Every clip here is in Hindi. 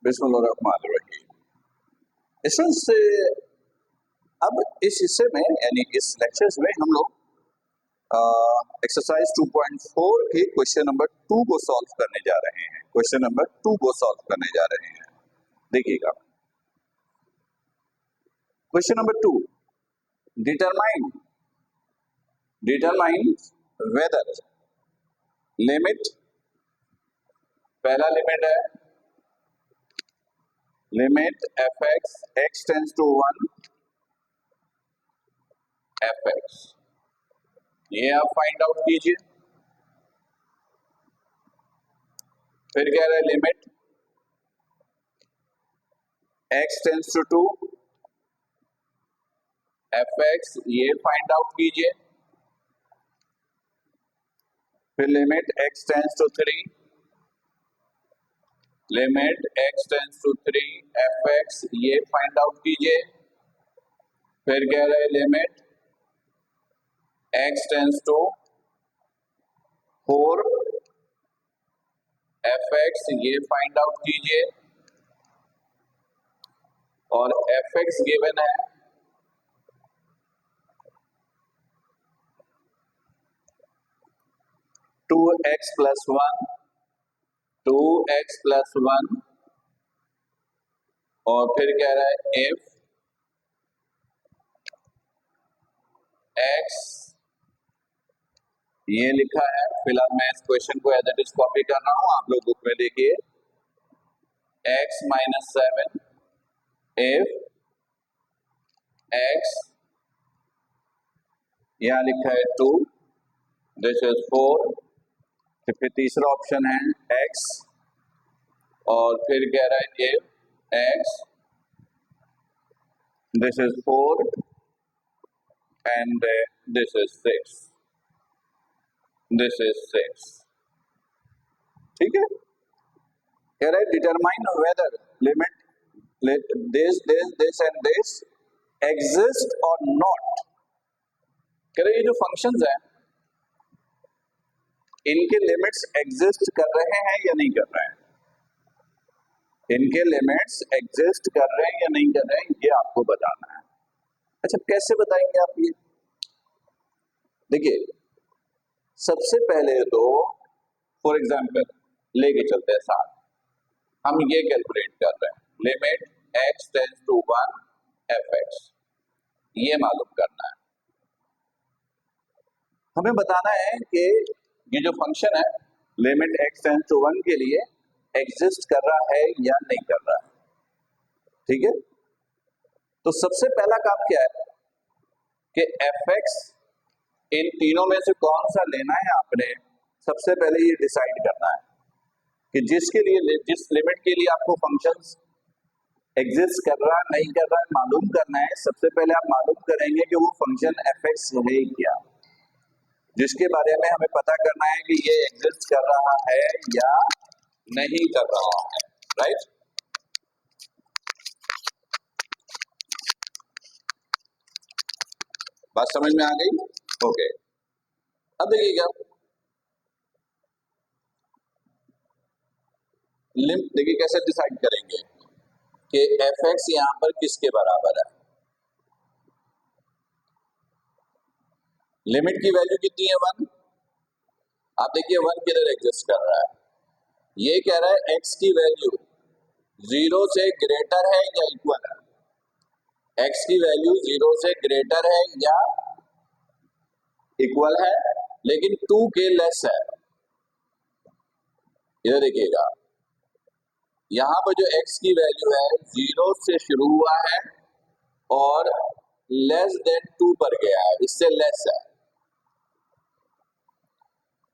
बिस्मिल्लाहिर्रहमानिर्रहीम। स्टूडेंट्स, अब इस हिस्से में यानी इस लेक्चर्स में हम लोग एक्सरसाइज 2.4 के क्वेश्चन नंबर 2 को सॉल्व करने जा रहे हैं। क्वेश्चन नंबर 2 को सॉल्व करने जा रहे हैं। देखिएगा question number 2, determine whether limit, पहला लिमिट है limit f x tends to 1 f x, ये आप फाइंड आउट कीजिए। फिर कह रहे हैं limit x tends to 2 f x, ये फाइंड आउट कीजिए। फिर limit x tends to 3 limit x tends to 3 f x, ये फाइंड आउट कीजिए। फिर कह रहे हैं limit x tends to 4 f x, ये फाइंड आउट कीजिए। और एफ एक्स गिवन है 2x प्लस 1 2x प्लस 1, और फिर कह रहा है इफ x, ये लिखा है। फिलहाल मैं इस क्वेश्चन को एज इट इज कॉपी कर रहा हूं, आप लोग बुक में देखिए। x माइनस 7 इफ x, यहां लिखा है 2, दिस इज 4। फिर तीसरा ऑप्शन है x, और फिर कह रहा है if x, this is 4 and this is 6, this is 6। ठीक है, कह रहा है determine whether limit this and this exist और नॉट। कह रहे ये जो फंक्शंस हैं इनके लिमिट्स एग्जिस्ट कर रहे हैं या नहीं कर रहे हैं, इनके लिमिट्स एग्जिस्ट कर रहे हैं या नहीं कर रहे हैं, ये आपको बताना है। अच्छा, कैसे बताएंगे आप ये? देखिए, सबसे पहले तो फॉर एग्जांपल लेके चलते हैं साथ, हम ये कैलकुलेट कर रहे हैं limit x tends to 1 f x, ये मालूम करना है। हमें बताना है कि ये जो फंक्शन है लिमिट x टेंस टू 1 के लिए एग्जिस्ट कर रहा है या नहीं कर रहा है। ठीक है, तो सबसे पहला काम क्या है कि एफ एक्स इन तीनों में से कौन सा लेना है आपने सबसे पहले ये डिसाइड करना है कि जिसके लिए जिस लिमिट के लिए आपको फंक्शंस एग्जिस्ट कर रहा है नहीं कर रहा है मालूम करना है। सबसे पहले आप मालूम करेंगे कि वो फंक्शन एफ एक्स है क्या, जिसके बारे में हमें पता करना है कि ये एग्जिस्ट कर रहा है या नहीं कर रहा है। राइट, बात समझ में आ गई? ओके, अब देखिएगा देखिए कैसे डिसाइड करेंगे कि एफ एक्स यहां पर किसके बराबर है। लिमिट की वैल्यू कितनी है 1, आप देखिए 1 किधर एग्जिस्ट कर रहा है। ये कह रहा है x की वैल्यू 0 से ग्रेटर है या इक्वल है, x की वैल्यू 0 से ग्रेटर है या इक्वल है, लेकिन 2 के लेस है। इधर देखिएगा, यहां पर जो x की वैल्यू है 0 से शुरू हुआ है और लेस देन 2 पर गया है, इससे लेस है।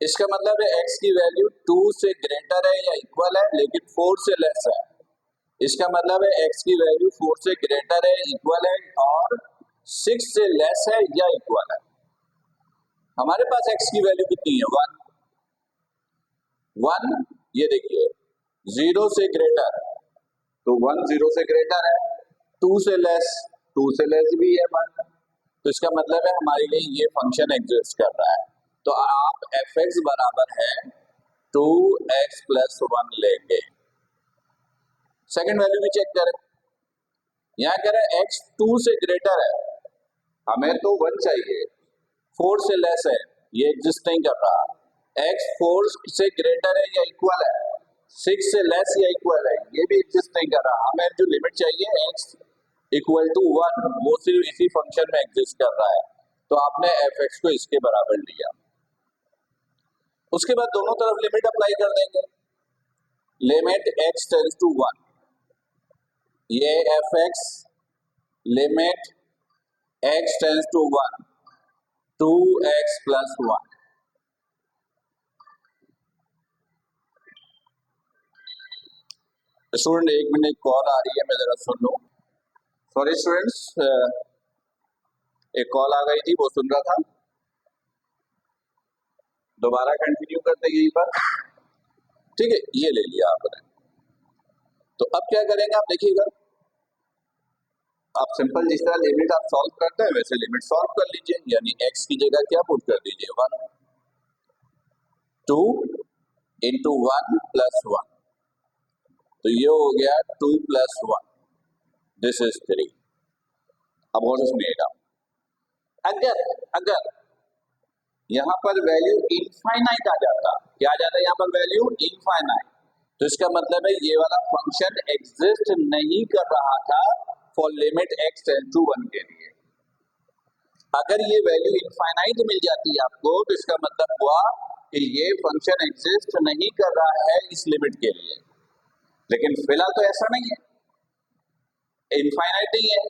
इसका मतलब है x की वैल्यू 2 से ग्रेटर है या इक्वल है लेकिन 4 से लेस है। इसका मतलब है x की वैल्यू 4 से ग्रेटर है, इक्वल है और 6 से लेस है या इक्वल है। हमारे पास x की वैल्यू कितनी है 1, ये देखिए 0 से ग्रेटर, तो 1 0 से ग्रेटर है, 2 से लेस भी है 1, तो इसका मतलब है हमारे लिए ये फंक्शन एग्जिस्ट कर रहा है। तो आप एफ एक्स बराबर है 2x प्लस 1 लेंगे। सेकंड वैल्यू भी चेक करें, यहाँ कह रहे हैं x 2 से ग्रेटर है, हमें तो 1 चाहिए, 4 से लेस है, ये एग्जिस्ट नहीं कर रहा, x 4 से ग्रेटर है या इक्वल है, 6 से लेस या इक्वल है, ये भी एग्जिस्ट नहीं कर रहा, हमें जो लिमिट चाहिए x इक्वल टू 1 वो सिर्फ इसी फंक्शन में एग्जिस्ट कर रहा है, तो आपने fx को इसके बराबर लिया। उसके बाद दोनों तरफ लिमिट अप्लाई कर देंगे, लिमिट x टेंड्स टू 1, ये fx limit x tends to 1 2x plus 1, student एक मिनट कॉल आ रही है, मैं जरा सुन लूं। सॉरी स्टूडेंट्स, एक कॉल आ गई थी वो सुन रहा था, दोबारा कंटिन्यू करते यही पर, ठीक है, ये ले लिया आपने। तो अब क्या करेंगे आप देखिएगा, आप सिंपल जिस तरह लिमिट आप सॉल्व करते हैं वैसे लिमिट सॉल्व कर लीजिए, यानी x की जगह क्या पुट कर दीजिए 1, 2 इंटू 1 प्लस 1, तो ये हो गया 2 प्लस 1, दिस इज 3। अब और सुनिएगा, अगर अगर यहां पर वैल्यू इनफाइनाइट आ जाता, क्या आ जाता है यहाँ पर वैल्यू इनफाइनाइट, तो इसका मतलब है ये वाला फंक्शन एग्जिस्ट नहीं कर रहा था for limit x tends to 1 के लिए। अगर ये वैल्यू इनफाइनाइट मिल जाती है आपको, तो इसका मतलब हुआ कि ये फंक्शन एग्जिस्ट नहीं कर रहा है इस लिमिट के लिए, लेकिन फिलहाल तो ऐसा नहीं है, इनफाइनाइट नहीं है,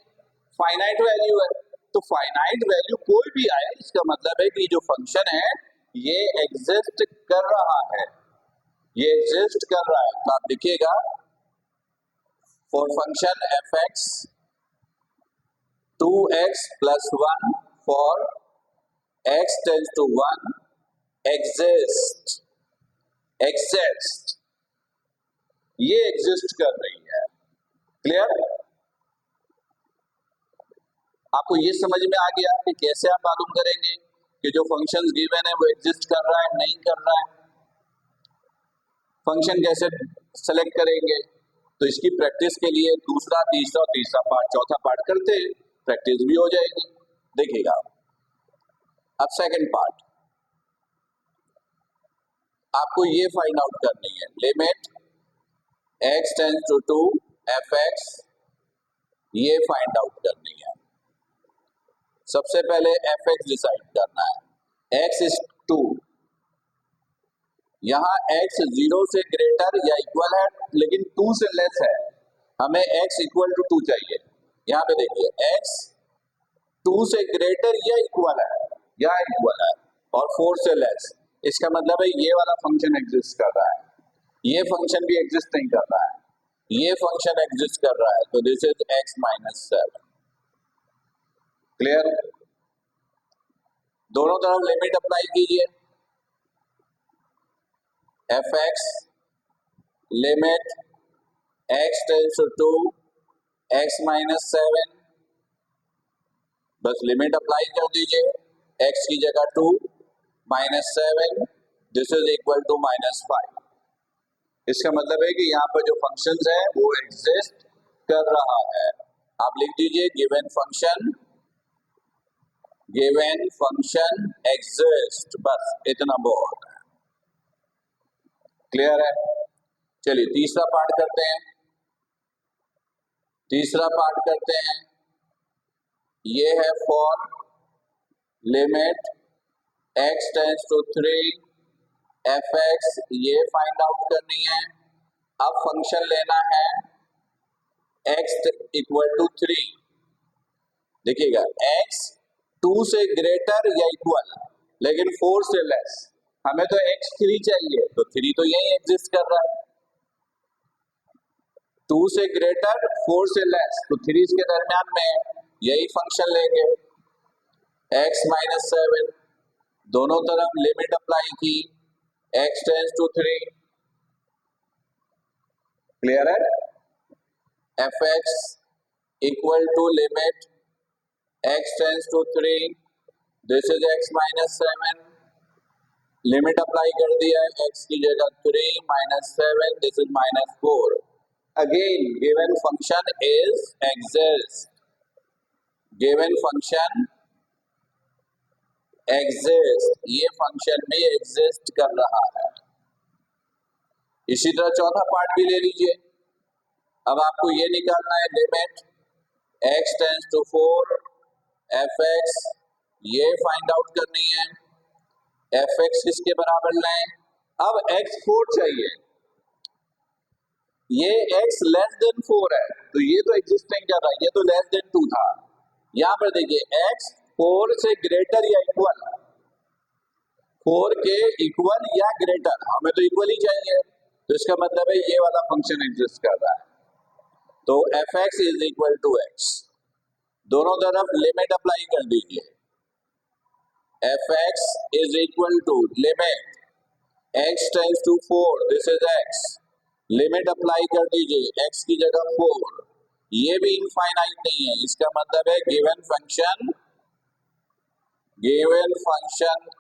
फाइनाइट वैल्यू है, तो फाइनाइट वैल्यू कोई भी आए इसका मतलब है कि जो फंक्शन है ये एग्जिस्ट कर रहा है, ये एग्जिस्ट कर रहा है। तो आप लिखिएगा for function fx 2x plus 1 for x tends to 1 exist, exist, ये एग्जिस्ट कर रही है। क्लियर? आपको ये समझ में आ गया कि कैसे आप मालूम करेंगे कि जो फंक्शन गिवन है वो एग्जिस्ट कर रहा है नहीं कर रहा है, फंक्शन कैसे सेलेक्ट करेंगे। तो इसकी प्रैक्टिस के लिए दूसरा तीसरा और तीसरा पार्ट चौथा पार्ट करते हैं, प्रैक्टिस भी हो जाएगी। देखिएगा अब सेकंड पार्ट, आपको ये फाइंड आउट करनी है, limit x tends to 2 fx, ये फाइंड आउट करनी है। सबसे पहले fx डिसाइड करना है, x इज 2, यहां x 0 से ग्रेटर या इक्वल है लेकिन 2 से लेस है, हमें x इक्वल टू 2 चाहिए। यहां पे देखिए x 2 से ग्रेटर या इक्वल है और 4 से लेस, इसका मतलब है ये वाला फंक्शन एग्जिस्ट कर रहा है, ये फंक्शन भी एग्जिस्ट नहीं कर रहा है, ये फंक्शन एग्जिस्ट कर रहा है, तो this is x minus 7। Clear? दोनों तरफ लिमिट अप्लाई कीजिए, fx limit x tends to 2 x minus 7, बस लिमिट अप्लाई कर दीजिए, x की जगह 2 minus 7, this is equal to minus 5। इसका मतलब है कि यहाँ पर जो फंक्शंस है वो एग्जिस्ट कर रहा है। आप लिख दीजिए गिवन फंक्शन एग्जिस्ट, बस इतना बहुत है। क्लियर है? चलिए तीसरा पार्ट करते हैं, ये है for limit x tends to 3 fx, ये फाइंड आउट करनी है। अब फंक्शन लेना है x इक्वल टू 3, देखिएगा x 2 से ग्रेटर या इक्वल लेकिन 4 से लेस, हमें तो x 3 चाहिए, तो 3 तो यही एग्जिस्ट कर रहा है, 2 से ग्रेटर 4 से लेस, तो 3 के दरमियान में यही फंक्शन लेंगे x माइनस 7, दोनों तरफ लिमिट अप्लाई की, x टेंड्स टू 3। क्लियर है? fx equal to limit x tends to 3, this is x minus 7, limit apply कर दिया है, x की जगह 3 minus 7, this is minus 4। again given function is exist, given function exist, ये फंक्शन में एग्जिस्ट कर रहा है। इसी तरह चौथा पार्ट भी ले लीजिए। अब आपको ये निकालना है limit x tends to 4 fx, ये फाइंड आउट करनी है। fx किसके बराबर लें? अब x4 चाहिए, ये x लेस देन 4 है तो ये तो एग्जिस्ट नहीं कर रहा, ये तो लेस देन 2 था। यहां पर देखिए x 4 से ग्रेटर या इक्वल, 4 के इक्वल या ग्रेटर, हमें तो इक्वल ही चाहिए, तो इसका मतलब है ये वाला फंक्शन एग्जिस्ट कर रहा है। तो fx is equal to x, दोनों तरफ लिमिट अप्लाई कर दीजिए। fx is equal to limit x tends to 4, this is x, limit apply कर दीजिए x की जगह 4, ये भी इनफाइनाइट नहीं है, इसका मतलब है गिवन फंक्शन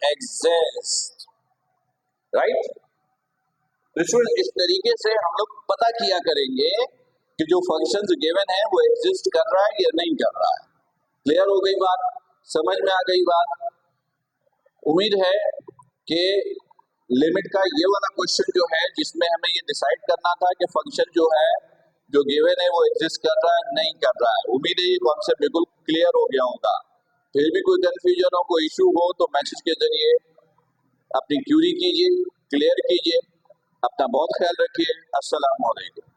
एग्जिस्ट, राइट। तो इस तरीके से हम लोग पता किया करेंगे कि जो फंक्शंस गिवन है वो एग्जिस्ट कर रहा है या नहीं कर रहा है। क्लियर हो गई बात, समझ में आ गई बात। उम्मीद है कि लिमिट का ये वाला क्वेश्चन जो है जिसमें हमें ये डिसाइड करना था कि फंक्शन जो है जो गिवन है वो एग्जिस्ट कर रहा है नहीं कर रहा है, उम्मीद है ये कॉन्सेप्ट बिल्कुल क्लियर हो गया होगा। फिर भी कोई कंफ्यूजन हो, कोई इशू हो तो मैसेज के जरिए अपनी क्यूरी कीजिए, क्लियर कीजिए। अपना बहुत ख्याल रखिए। अस्सलाम वालेकुम।